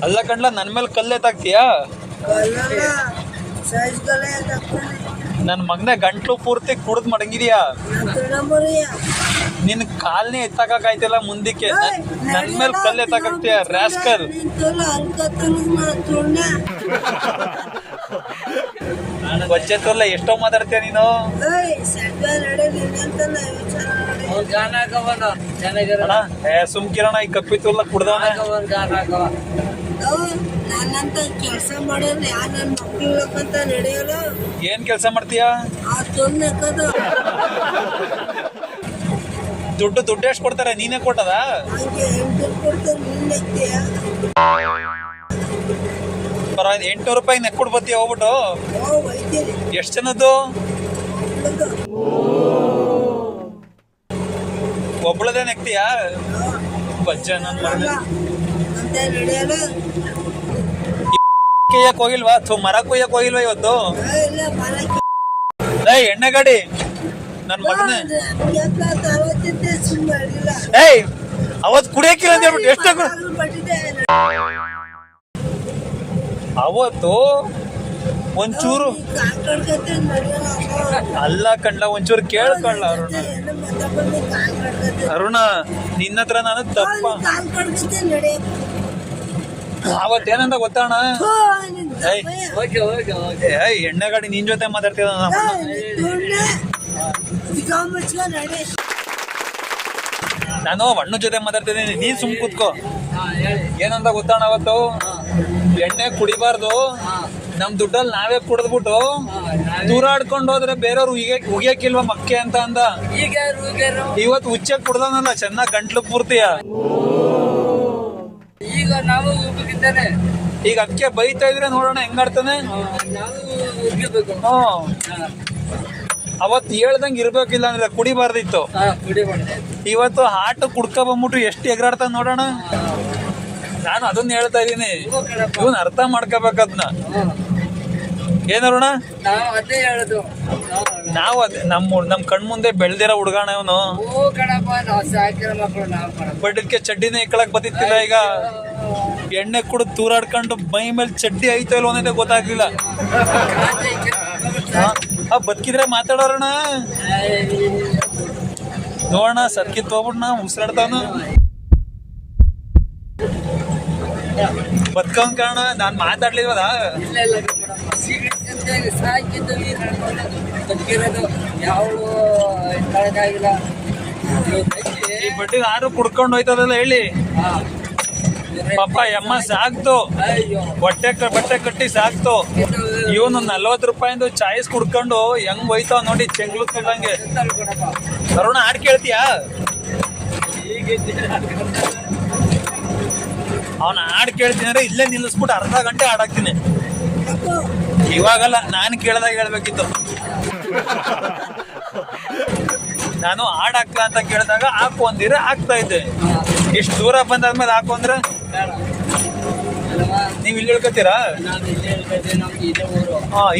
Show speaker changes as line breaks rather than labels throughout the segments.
ಅಲ್ಲ ಕಣ್ಲ ನನ್ ಮೇಲೆ ಕಲ್ಲೆ ತಾಕ್ತೀಯಾ? ನನ್ ಮಗನ ಗಂಟ್ಲು ಪೂರ್ತಿ ಕುಡ್ದ್ ಮಡಂಗಿದ್ಯಾ? ನಿನ್ ಕಾಲ್ನೇ ಎತ್ತಕಾಯ್ತಿಲ್ಲ ಮುಂದಕ್ಕೆ, ನನ್ ಮೇಲೆ ಕಲ್ಲೆ ತಾಕಾಕ್ತೀಯ ರಾಸ್ಕಲ್. ಬಚ್ಚೆ ತೋರ್ಲ ಎಷ್ಟೋ ಮಾತಾಡ್ತೀಯ ನೀನು. ಸುಮ್ಕಿರಣ ಈ ಕಪ್ಪಿ ತೋರ್ಲ ಕುಡ್ದವನ.
ನಾನಂತ ಕೆಲಸ ಮಾಡೋದು ಯಾರು ನನ್ನ ಮಕ್ಕಳಂತ ನಡೆಯಲ್ಲ.
ಏನ್ ಕೆಲಸ ಮಾಡ್ತೀಯ? ದುಡ್ಡು ಎಷ್ಟು ಕೊಡ್ತಾರೆ? ನೀನೇ ಕೊಟ್ಟದ? ಪರ 800 ರೂಪಾಯಿ ನೆಕ್ಕೊಡ್ ಬತ್ತೀಯ ಹೋಗ್ಬಿಟ್ಟು. ಎಷ್ಟು ಜನದ್ದು? ಒಬ್ಳದೇ ನೆಕ್ತೀಯ? ಬಜ್ಜ ನನ್ ಕುಯ್ಯಕ್ ಹೋಗಿಲ್ವಾ? ಮರ ಕುಯ್ಯಕ್ ಹೋಗಿಲ್ವಾ ಇವತ್ತು? ಎಣ್ಣೆ ಗಾಡಿ ನನ್ ಮಗನ. ಏಯ್ ಅವತ್ ಕುಡಿಯಕ್ಕಿಲ್ಲ ಅಂತ ಹೇಳ್ಬಿಟ್ಟು ಎಷ್ಟ ಅವತ್ತು ಒಂಚೂರು ಅಲ್ಲ ಕಂಡ್ಲ, ಒಂಚೂರು ಕೇಳ್ಕೊಳ್ಳ ಅರುಣ. ನಿನ್ನ ಹತ್ರ ನಾನು ತಪ್ಪ ಅವತ್ತೇನಂತ ಗೊತ್ತಣ್ಣ? ಎಣ್ಣೆ ಗಾಡಿ ನಿನ್ ಜೊತೆ ಮಾತಾಡ್ತೀವ. ನಾನು ಅಣ್ಣ ಜೊತೆ ಮಾತಾಡ್ತಿದ್ದೀನಿ, ನೀನ್ ಸುಮ್ ಕೂತ್ಕೋ. ಏನಂತ ಗೊತ್ತಣ್ಣ ಅವತ್ತು? ಎಣ್ಣೆ ಕುಡಿಬಾರ್ದು, ನಮ್ ದುಡ್ಡಲ್ಲಿ ನಾವೇ ಕುಡಿದ್ಬಿಟ್ಟು ದೂರಾಡ್ಕೊಂಡು ಹೋದ್ರೆ ಬೇರೆಯವ್ರು ಉಗಿಯಕ್ಕಿಲ್ವಾ ಮಕ್ಕೆ ಅಂತ ಅಂದ. ಇವತ್ತು ಹುಚ್ಚೆ ಕುಡ್ದನಲ್ಲ ಚೆನ್ನಾಗ್ ಗಂಟ್ಲು ಪೂರ್ತಿಯ.
ಈಗ ನಾವು
ಈಗ ಅಕ್ಕೆ ಬೈತಾ ಇದ್ರೆ ನೋಡೋಣ ಹೆಂಗಾಡ್ತಾನೆ. ಅವತ್ತು ಹೇಳ್ದಂಗೆ ಇರ್ಬೇಕಿಲ್ಲ ಅಂದ್ರೆ ಕುಡಿಬಾರ್ದಿತ್ತು. ಇವತ್ತು ಹಾಟ್ ಕುಡ್ಕ ಬಂದ್ಬಿಟ್ಟು ಎಷ್ಟು ಎಗರಾಡ್ತಾನೆ ನೋಡೋಣ. ನಾನು ಅದನ್ನ ಹೇಳ್ತಾ ಇದೀನಿ, ಇವನ್ ಅರ್ಥ ಮಾಡ್ಕೋಬೇಕದ್ನ. ಏನೋಣ ನಾವು ನಮ್ ಕಣ್ ಮುಂದೆ ಬೆಳ್ದಿರೋ ಹುಡ್ಗಾಣ ಇವನು. ಬಟ್ ಇದಕ್ಕೆ ಚಡ್ಡಿನೇ ಇಕ್ಕಳಕ್ ಬದಿತ್ತಿಲ್ಲ. ಈಗ ಎಣ್ಣೆ ಕುಡಿದು ತೂರಾಡ್ಕೊಂಡು ಮೈ ಮೇಲೆ ಚಡ್ಡಿ ಐತೋ ಇಲ್ವೋ ಅನ್ನೋದೇ ಗೊತ್ತಾಗ್ಲಿಲ್ಲ. ಬದುಕಿದ್ರೆ ಮಾತಾಡೋಣ ನೋಡೋಣ. ಸರ್ಕಿತ್ ಹೋಗ್ಬಿಟ್ನ ಉಸಿರಾಡ್ತಾವನು ಬದುಕವನ್ ಕಾರಣ. ನಾನ್ ಮಾತಾಡ್ಲಿಲ್ವಲ್ಲ. ಈ ಬಡ್ಡಿ ಯಾರು ಕುಡ್ಕೊಂಡು ಹೋಯ್ತದಲ್ಲ ಹೇಳಿ. ಪಾಪ ಎಮ್ಮ ಸಾಕ್ತು, ಬಟ್ಟೆ ಕಟ್ಟಿ ಸಾಕ್ತು. ಇವನು 40 ರೂಪಾಯಿಂದು ಚಾಯ್ಸ್ ಕುಡ್ಕೊಂಡು ಹೆಂಗ್ ಹೋಯ್ತಾವ ನೋಡಿ, ಚೆಂಗ್ಲು ಕಳ್ಳಂಗೆ. ಅರುಣ ಹಾಡ್ ಕೇಳ್ತೀಯಾ? ಅವನ ಹಾಡ್ ಕೇಳ್ತೀನಿ ಅಂದ್ರೆ ಇಲ್ಲೇ ನಿಲ್ಲಿಸ್ಬಿಟ್ಟು ಅರ್ಧ ಗಂಟೆ ಹಾಡಾಕ್ತೀನಿ. ಇವಾಗಲ್ಲ, ನಾನು ಕೇಳ್ದಾಗ ಹೇಳ್ಬೇಕಿತ್ತು. ನಾನು ಹಾಡ್ ಹಾಕ್ಲಾ ಅಂತ ಕೇಳಿದಾಗ ಹಾಕು ಅಂದಿದ್ರೆ ಹಾಕ್ತಾ ಇದ್ದೆ. ಇಷ್ಟು ದೂರ ಬಂದಾದ್ಮೇಲೆ ಹಾಕು ಅಂದ್ರೆ ನೀವ್ ಇಲ್ಲಿ ಹೇಳ್ಕೊತೀರಾ?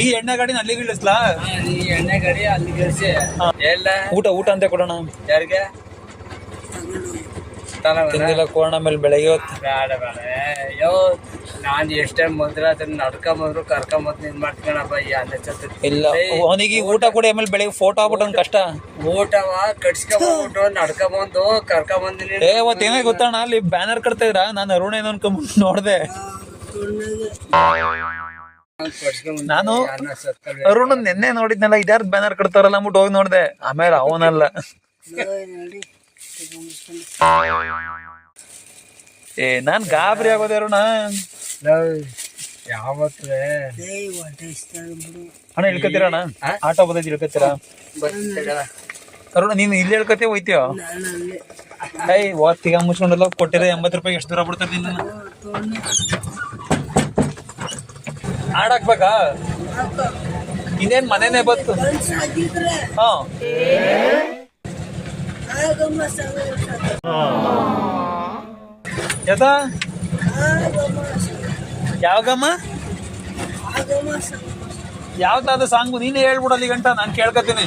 ಈ ಎಣ್ಣೆ ಗಾಡಿನ ಅಲ್ಲಿಗೆ ಇಳಿಸ್ಲಾ?
ಎಣ್ಣೆ ಗಾಡಿ ಅಲ್ಲಿಗೆ ಇಳಿಸಿ
ಊಟ ಅಂತ ಕೊಡೋಣ.
ಯಾರಿಗೆ
ತಿಂದಿಲ್ಲ ಕೋಣ ಮೇಲೆ ಬೆಳಗ್ಗೆ ಹೊತ್ತು
ಬೇಡ ಅಯ್ಯೋ, ನಾನು ಎಷ್ಟೇ ಮೊದ್ಲ ಅದನ್ನ ನಡ್ಕೊಂಬಂದ್ರು ಕರ್ಕೊಂಬಂದು ಇದು ಮಾಡ್ತೀನಪ್ಪ. ಈ ಅನ್ನ
ಇಲ್ಲ, ಅವನಿಗೆ ಊಟ ಕೊಡಿ, ಆಮೇಲೆ ಬೆಳಗ್ಗೆ ಫೋಟೋ ಆಗ್ಬಿಟ್ಟು ಅವ್ನು ಕಷ್ಟ.
ಊಟವ ಕಟ್ಸ್ಕೊಂಡ್ಬಿಟ್ಟು ನಡ್ಕೊಂಬಂದು ಕರ್ಕೊಂಬಂದಿನಿ.
ಅವತ್ತೇನೇ ಗೊತ್ತಣ್ಣ, ಅಲ್ಲಿ ಬ್ಯಾನರ್ ಕಟ್ತಾ ಇದ್ರ, ನಾನು ಅರುಣ ಏನೋ ಅನ್ಕೊಂಡ್ಬಿಟ್ಟು ನೋಡ್ದೆ. ನಾನು ಅರುಣ ನಿನ್ನೆ ನೋಡಿದ್ನಲ್ಲ, ಇದ್ಯಾರ್ದು ಬ್ಯಾನರ್ ಕಟ್ತಾರಲ್ಲ ಅಂದ್ಬಿಟ್ಟು ಹೋಗಿ ನೋಡ್ದೆ. ಆಮೇಲೆ ಅವನಲ್ಲ. ನಾನ್ ಗಾಬರಿ ಆಗೋದೆ ಅರುಣ.
ಯಾವತ್ತೇ
ಅಣ್ಣ ಇಳ್ಕತ್ತೀರಣ್ಣ? ಆಟೋ ಬಂದೈತಿ, ಇಳ್ಕತ್ತೀರಾ? ಅರುಣ ನೀನು ಇಲ್ಲಿ ಹೇಳ್ಕತ್ತೀಯ ಹೋಯ್ತೀಯ? ಓದ್ತಿಗ ಮುಚ್ಕೊಂಡಲ್ಲ ಕೊಟ್ಟಿರ 80 ರೂಪಾಯಿ. ಎಷ್ಟು ದೂರ ಬಿಡ್ತಾರೆ ನಿನ್ನ? ಹಾಡಾಕ್ಬೇಕಾ? ಇನ್ನೇನ್ ಮನೇನೆ ಬತ್ತು. ಹಾ, ಯದಾ ಯಾವಾಗಮ್ಮ ಯಾವ್ದಾದ ಸಾಂಗು ನೀನೇ ಹೇಳ್ಬಿಡಲ್ಲಿ ಗಂಟ ನಾನು ಕೇಳ್ಕತೀನಿ.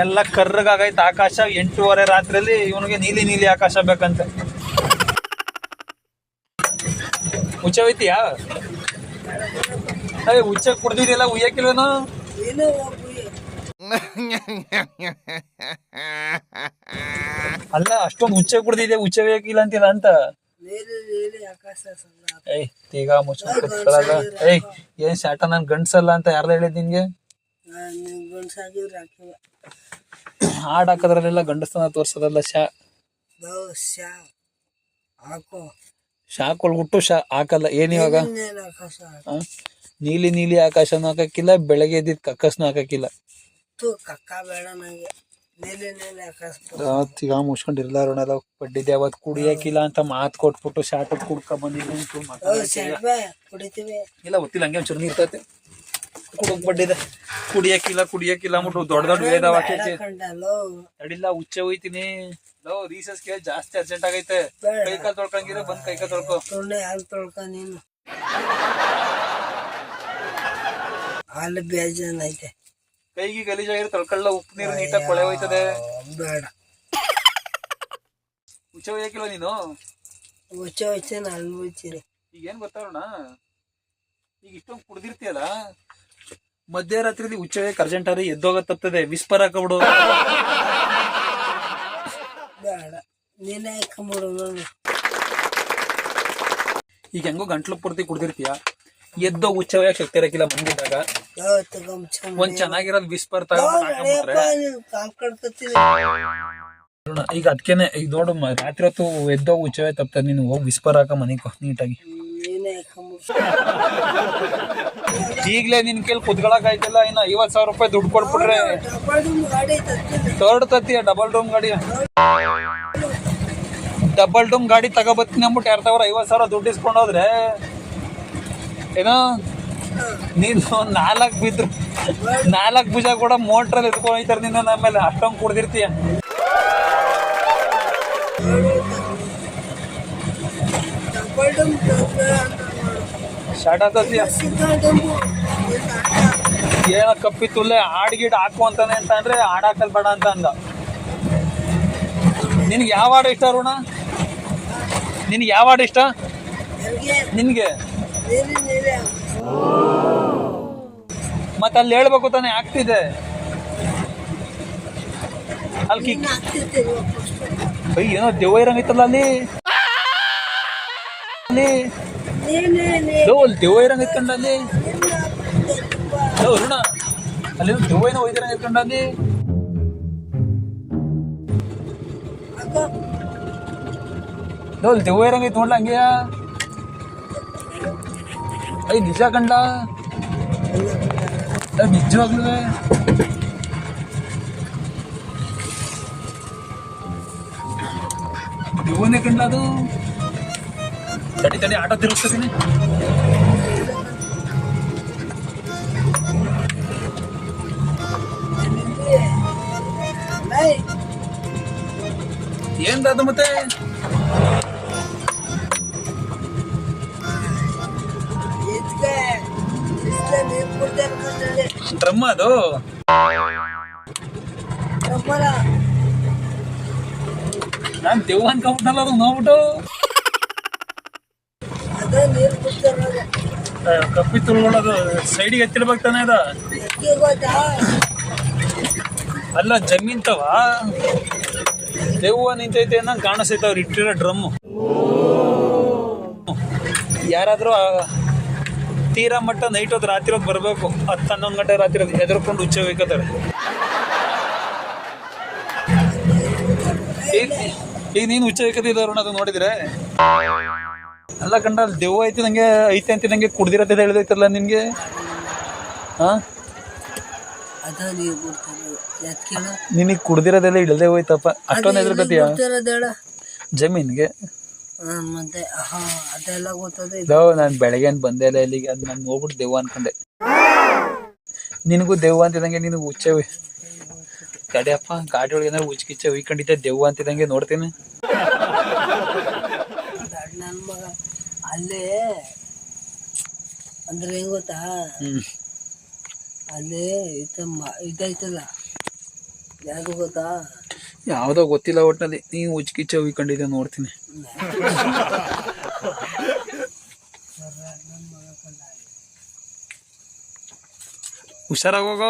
ಎಲ್ಲ ಕರ್ರಗಾಗೈತೆ ಆಕಾಶ. 8:30 ರಾತ್ರಿಯಲ್ಲಿ ಇವನಿಗೆ ನೀಲಿ ನೀಲಿ ಆಕಾಶ ಬೇಕಂತೆ. ಹುಚ್ಚ ಹೋಯ್ತೀಯಾ? ಅಯ್ಯ ಹುಚ್ಚ ಕುಡ್ದಿದೆಯಲ್ಲ, ಉಯ್ಯಕ್ಕಿಲ್ವೇನೋ?
ಏನೋ ಒಬ್ಬ
ಅಲ್ಲ ಅಷ್ಟೊಂದು ಹುಚ್ಚ ಕುಡ್ದಿದೆ, ಹುಚ್ಚ ಬೇಕಿಲ್ಲ ಅಂತಿಲ್ಲ ಅಂತ.
ನೀಲಿ ನೀಲಿ ಆಕಾಶ ಸಂಗಾತ.
ಏಯ್ ಈಗ ಮುಚ್ಕೊಂಡ್ ಕುತ್ಕೊಳ್ಳೋದು. ಏಯ್ ಏನ್ ಶಾಟ ನನ್ ಗಂಡ್ಸಲ್ಲ ಅಂತ ಯಾರ್ದ ಹೇಳಿದ್ ನಿನ್ಗೆ?
ನೀವು ಗಂಡ್ಸಾಗಿದ್ರೆ ಹಾಕಿಲ್ಲ.
ಹಾಡ್ ಹಾಕೋದ್ರಲ್ಲೆಲ್ಲ ಗಂಡಸ್ತನ ತೋರ್ಸೋದಲ್ಲ.
ಶಾ ಹಾಕೋ
ಶಾಕ್ ಒಳ್ಬಿಟ್ಟು ಹಾಕಲ್ಲ. ಏನ್ ಇವಾಗ?
ನೀಲಿ ಆಕಾಶ ಹಾಕು.
ನೀಲಿ ನೀಲಿ ಆಕಾಶನೂ ಹಾಕಕ್ಕಿಲ್ಲ, ಬೆಳಗ್ಗೆ ಎದ್ದಿದ್ ಕಕ್ಕಸ್ನು ಹಾಕಕ್ಕಿಲ್ಲ.
ಕಕ್ಕ ಬೇಡ ನಂಗೆ. ನೀಲಿ ನೀಲಿ ಆಕಾಶ
ಈಗ ಮುಚ್ಕೊಂಡಿರ್ಲಾರ ಬಡ್ಡಿದೆ. ಅವತ್ ಕುಡಿಯಕ್ಕಿಲ್ಲ ಅಂತ ಮಾತ್ ಕೊಟ್ಬಿಟ್ಟು ಶಾಟ ಕುಡ್ಕೊಂಡ್ ಬಂದಿದ್ದೀನಿ.
ಕುಡಿತೀವಿ.
ಇಲ್ಲ ಗೊತ್ತಿಲ್ಲ, ಹಂಗೆ ಒಂಚೂರು ನೀರ್ತೈತೆ. ಕುಡಕ್ ಬಡ್ಡಿದೆ. ಕುಡಿಯಕ್ಕಿಲ್ಲ ಅಂದ್ಬಿಟ್ಟು ದೊಡ್ಡ ದೊಡ್ಡ ವೇದ ವಾಕ್ಯಕ್ಕೆ ಅಡಿಲ್ಲ. ಹುಚ್ಚ ಹೋಯ್ತೀನಿ. ರೀಸಸ್ಗೆ ಜಾಸ್ತಿ ಅರ್ಜೆಂಟ್ ಆಗೈತೆ. ಕೈಕಾಲ್ ತೊಳ್ಕೊಂಗಿದ್ರೆ ಬಂದ್ ಕೈಕಾಲ್ ತೊಳ್ಕೊ.
ಹಾಲು ತೊಳ್ಕ ನೀನು. ಹಾಲು ಬೇಜಾನ್ ಐತೆ.
ಕೈಗೆ ಗಲೀಜಾಗಿರೋ ತೊಳ್ಕೊಳ್ಳ. ಉಪ್ಪು ನೀರು ನೀಟಾಗಿ ಕೊಳೆ ಹೋಯ್ತದೆ.
ಬೇಡ.
ಹುಚ್ಚ ಹೋಯ್ಕಿಲ್ವ ನೀನು?
ಹುಚ್ಚ ಹುಚ್ಚನ ಅಲ್ಲಿ ಮುಚ್ಚಿರಿ.
ಈಗ ಏನ್ ಗೊತ್ತಾಗೋಣ, ಈಗ ಇಷ್ಟೊಂದು ಕುಡ್ದಿರ್ತೀಯಲ್ಲ, ಮಧ್ಯರಾತ್ರಿ ಹುಚ್ಚ ಹೋಯಕ್ ಅರ್ಜೆಂಟ್ ಆದ್ರೆ ಎದ್ದೋಗ ತಪ್ತದೆ. ವಿಸ್ಪರ್ ಹಾಕಬಿಡು.
ಬೇಡ, ನೀನೇ ಹಾಕೊಂಬಿಡು ನೋಡಿ.
ಈಗ ಹೆಂಗೋ ಗಂಟ್ಲು ಪೂರ್ತಿ ಕುಡ್ದಿರ್ತೀಯ, ಎದ್ದೋ ಹುಚ್ಚ ಹೋಯಕ್ ಶಕ್ತಿ ಇರಕ್ಕಿಲ್ಲ. ಮನ್ಗಿದ್ದಾಗ ಒಂದ್ ಚೆನ್ನಾಗಿರೋದ್ ವಿಸ್ಪರ್ ತಗೊಂಡ್ಬಿಟ್ರೆ ಈಗ ಅದಕ್ಕೇನೆ ಈಗ ನೋಡು, ರಾತ್ರಿ ಹೊತ್ತು ಎದ್ದೋ ಹುಚ್ಚವೇ ತಪ್ತದ. ನೀನು ಹೋಗಿ ವಿಸ್ಪರ್ ಹಾಕ ಮನಿಕೋ ನೀಟಾಗಿ. ಈಗ್ಲೇ ನಿನ್ ಕೇಳಿ ಕುತ್ಕೊಳಕ್ ಆಯ್ತಲ್ಲ. ಇನ್ನ 50,000 ರೂಪಾಯಿ ದುಡ್ಡು ಕೊಟ್ಬಿಟ್ರೆ ಥರ್ಡ್ ತತ್ತೀಯ. ಡಬಲ್ ಡೂಮ್ ಗಾಡಿ ತಗೋಬತ್ತೀನಿ ಅಂದ್ಬಿಟ್ಟು 2,50,000 ದುಡ್ಡು ಇಸ್ಕೊಂಡು ಹೋದ್ರೆ ಏನೋ ನೀನು 4 ಬಿದ್ರು 4 ಭುಜ ಕೂಡ ಮೋಟ್ರಲ್ಲಿ ಎತ್ಕೊಂಡು ಹೋಯ್ತಾರೆ ನಿನ್ನ. ಆಮೇಲೆ ಅಷ್ಟೊಂದು ಕುಡ್ದಿರ್ತೀಯ. ಶಾರ್ಟ್ ಆಗ್ತೀಯ. ಏನೋ ಕಪ್ಪಿ ತುಲ್ಲೆ ಹಾಡ್ಗಿಡ್ ಹಾಕು ಅಂತಾನೆ ಅಂತ ಅಂದ್ರೆ ಹಾಡಾಕಲ್ ಬೇಡ ಅಂತ ಅಂದ. ನಿನ್ಗೆ ಯಾವ ಹಾಡು ಇಷ್ಟ ಅರುಣ? ನಿನ್ಗೆ ಯಾವ ಹಾಡು ಇಷ್ಟ? ನಿನ್ಗೆ ಮತ್ತೆ ಅಲ್ಲಿ ಹೇಳ್ಬೇಕು ತಾನೆ, ಆಗ್ತಿದೆ ಅಲ್ಲಿ. ಏನೋ ದೆವ್ವ ಇರಂಗಿತ್ತಲ್ಲ ಅಲ್ಲಿ. ದೆವ್ವ ಇರಂಗ ಇತ್ಕೊಂಡ ಅಲ್ಲಿ. ಅರುಣ ಅಲ್ಲಿ ದೆವ್ವ ಏನೋ ಒಯ್ದಿರಂಗ ಇತ್ಕೊಂಡ ಅಲ್ಲಿ. ದೆವ್ವ ಇರಂಗ ಇತ್ತು ನೋಡ್ಲ ಹಂಗೆಯ. ಐ ನಿಜ ಕಂಡ ನಿಜವಾಗ್ಲೂ ದೆವ್ವನೇ ಕಂಡ ಅದು. ತಡಿ ಆಟೋ ತಿರುಗಿಸ್ತೀನಿ. ಏನ್ದು ಮತ್ತೆ? ಡ್ರಮ್ ಅದು. ನಾನ್ ದೆವ್ವ ಅನ್ಕೊಂಬಿಟ್ಟಲ್ಲ ಅದು ನೋಡ್ಬಿಟ್ಟು. ಕಪ್ಪಿ ತುಳ್ಕೊಳ್ಳೋದು ಸೈಡಿಗೆ ಎತ್ತಿರ್ಬೇಕು ತಾನೆ ಅದ. ಅಲ್ಲ ಜಮೀನ್ ತವ ದೆವ್ವ ನಿಂತೈತೆ ಅನ್ನಂಗೆ ಕಾಣಿಸ್ತೈತೆ. ಅವ್ರು ಇಟ್ಟಿರೋ ಡ್ರಮ್ಮು. ಯಾರಾದ್ರೂ ತೀರಾ ಮಟ್ಟ ನೈಟ್ ಹೊತ್ತು ರಾತ್ರಿ ಹೊತ್ತು ಬರಬೇಕು. 10-11 ಗಂಟೆ ರಾತ್ರಿ ಹೊತ್ತು ಹೆದರ್ಕೊಂಡು ಹುಚ್ಚ ಹೋಯ್ಕೋತಾರೆ. ಈಗ ನೀನು ಹುಚ್ಚ ಹೋಯ್ಕೋತಿದ್ದವ್ರು ಅದು ನೋಡಿದ್ರೆ. ಅಲ್ಲ ಕಂಡ ಅಲ್ಲಿ ದೆವ್ವ ಐತಿ ನಂಗೆ ಐತೆ ಅಂತ ನಂಗೆ ಕುಡ್ದಿರತ್ತೆ ಹೇಳ್ದೈತಲ್ಲ ನಿನ್ಗೆ. ನಿನಗೆ ಕುಡ್ದಿರೋದೆಲ್ಲ ಇಳ್ದೆ ಹೋಯ್ತಪ್ಪ. ಅಷ್ಟೊಂದು ಹೆದರ್ಕತಿಯ ಜಮೀನ್ಗೆ?
ಮತ್ತೆ ಅದೆಲ್ಲ ಗೊತ್ತದೆ.
ನಾನು ಬೆಳಗ್ಗೆ ಬಂದೆ ಇಲ್ಲ ಇಲ್ಲಿಗೆ. ಅದು ನಾನು ಹೋಗ್ಬಿಟ್ಟು ದೆವ್ವ ಅನ್ಕೊಂಡೆ. ನಿನಗೂ ದೆವ್ವ ಅಂತಿದಂಗೆ ನಿನಗೆ ಹುಚ್ಚೆ ಕಡೆಯಪ್ಪ. ಗಾಡಿ ಒಳಗೆ ಏನಾದ್ರು ಹುಚ್ಚಿಚ್ಚೆ ಹುಯ್ಕೊಂಡಿದ್ದೆ ದೆವ್ವ ಅಂತಿದಂಗೆ ನೋಡ್ತೀನಿ.
ನನ್ನ ಮಗ ಅಲ್ಲೇ ಅಂದ್ರೆ ಹೆಂಗ್ ಗೊತ್ತಾ, ಅಲ್ಲೇ ಇದೈತಲ್ಲ ಯಾರಿಗೂ ಗೊತ್ತಾ
ಯಾವ್ದೋ ಗೊತ್ತಿಲ್ಲ ಒಟ್ಟಿನಲ್ಲಿ ನೀವು ಉಚ್ಕಿಚ್ಚ ಹೋಯ್ಕೊಂಡಿದ್ದೆ ನೋಡ್ತೀನಿ. ಹುಷಾರಾಗೋಗೋ.